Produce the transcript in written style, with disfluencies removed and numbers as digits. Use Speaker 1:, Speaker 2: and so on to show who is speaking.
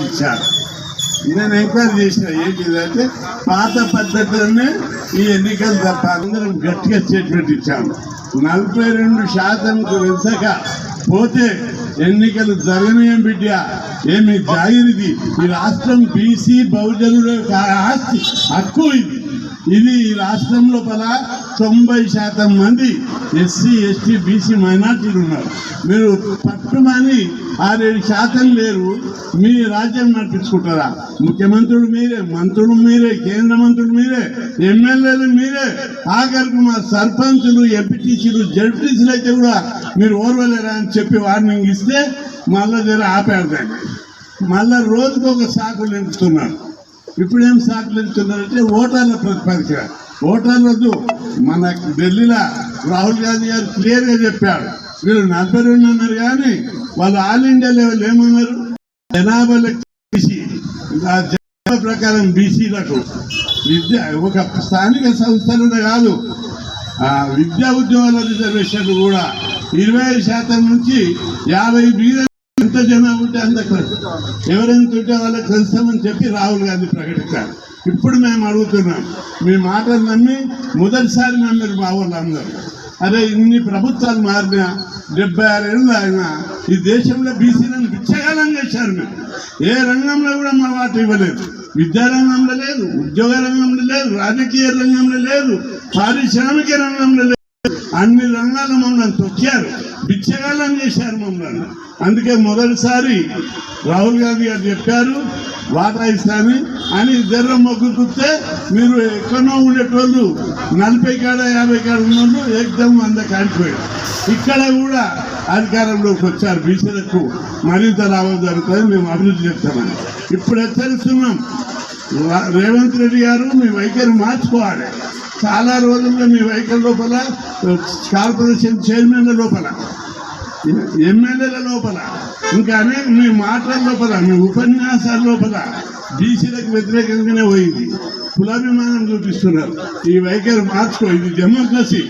Speaker 1: ఇచ్చారు. నేను ఎంక్వైరీ చేసిన ఏంటిదంటే పాత పద్ధతులనే ఈ ఎన్నికలు తప్ప అందరం గట్టిగా స్టేట్మెంట్ ఇచ్చాము. 42% వెంచక పోతే ఎన్నికలు జరగనీయం బిడ్డ, ఏమి జాగిరిది. ఈ రాష్ట్రం బీసీ బహుజనుల ఆస్తి హక్కు ఇది ఈ రాష్ట్రం లోపల 90% మంది ఎస్సీ ఎస్టీ బీసీ మైనార్టీలు ఉన్నారు. మీరు పట్టుమని 6-7% లేరు. మీ రాజ్యం నడిపించుకుంటారా? ముఖ్యమంత్రులు మీరే, మంత్రులు మీరే, కేంద్ర మంత్రులు మీరే, ఎమ్మెల్యేలు మీరే, ఆఖరికి మా సర్పంచులు, ఎంపీటీసీలు, జడ్పీటీసీలు అయితే కూడా మీరు ఓర్వలేరా అని చెప్పి వార్నింగ్ ఇస్తే మళ్ళా జర ఆపేదాన్ని. మళ్ళా రోజుకు ఒక సాకులు నింపుతున్నారు. ఇప్పుడేం సాకులు నింపుతున్నారంటే ఓటర్ల ప్రతిపదిక. ఓటర్లదు మన ఢిల్లీలో రాహుల్ గాంధీ గారు క్లియర్గా చెప్పాడు, వీళ్ళు 42 అన్నారు కానీ వాళ్ళు ఆల్ ఇండియా లెవెల్ ఏమన్నారు, జనాభా బీసీ, ఆ జనాభా ప్రకారం బీసీలకు విద్య ఒక స్థానిక సంస్థలనే కాదు, విద్యా ఉద్యోగాల రిజర్వేషన్లు కూడా 25% నుంచి 50 మీద ఎంత జనాభా ఉంటే అంత ఎవరెంత ఉంటే వాళ్ళకి తెలుస్తామని చెప్పి రాహుల్ గాంధీ ప్రకటించారు. ఇప్పుడు మేము అడుగుతున్నాం, మీ మాటలు నమ్మి మొదటిసారి నమ్మారు మా వాళ్ళందరూ. అరే ఇన్ని ప్రభుత్వాలు మారినా 76 ఏళ్ళు అయినా ఈ దేశంలో బీసీలను బిచ్చగాలం చేశారు. మీరు ఏ రంగంలో కూడా మా వాటి ఇవ్వలేదు. విద్యారంగంలో లేదు, ఉద్యోగ రంగంలో లేదు, రాజకీయ రంగంలో లేదు, పారిశ్రామిక రంగంలో లేదు. అన్ని రంగాలు మమ్మల్ని తొక్కారు, బిచ్చగాలం చేశారు మమ్మల్ని. అందుకే మొదటిసారి రాహుల్ గాంధీ గారు చెప్పారు వాటా ఇస్తాను అని జర్ర మొగ్గు చూస్తే మీరు ఎక్కడో ఉండేటోళ్ళు 40 కాడ 50 కాడ ఉన్నోళ్ళు ఏకదమ్ కాడిపోయారు. ఇక్కడ కూడా అధికారంలోకి వచ్చారు. బీసీలకు మరింత లాభం జరుగుతుంది, మేము అభివృద్ధి చేస్తామని ఇప్పుడు హెచ్చరిస్తున్నాం. రేవంత్ రెడ్డి గారు మీ వైఖరి మార్చుకోవాలి. చాలా రోజుల్లో మీ వైఖరి లోపల కార్పొరేషన్ చైర్మన్ల లోపల, ఎమ్మెల్యేల లోపల, ఇంకా అనేక మీ మాటల లోపల, మీ ఉపన్యాసాల లోపల బీసీలకు వ్యతిరేకంగానే పోయింది. కులాభిమానం చూపిస్తున్నారు. ఈ వైఖరి మార్చుకో. ఇది డెమోక్రసీ.